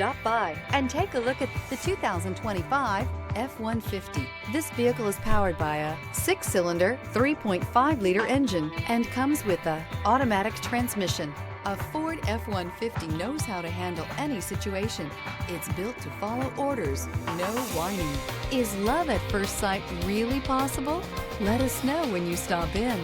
Stop by and take a look at the 2025 F-150. This vehicle is powered by a 6-cylinder, 3.5-liter engine and comes with a automatic transmission. A Ford F-150 knows how to handle any situation. It's built to follow orders, no whining. Is love at first sight really possible? Let us know when you stop in.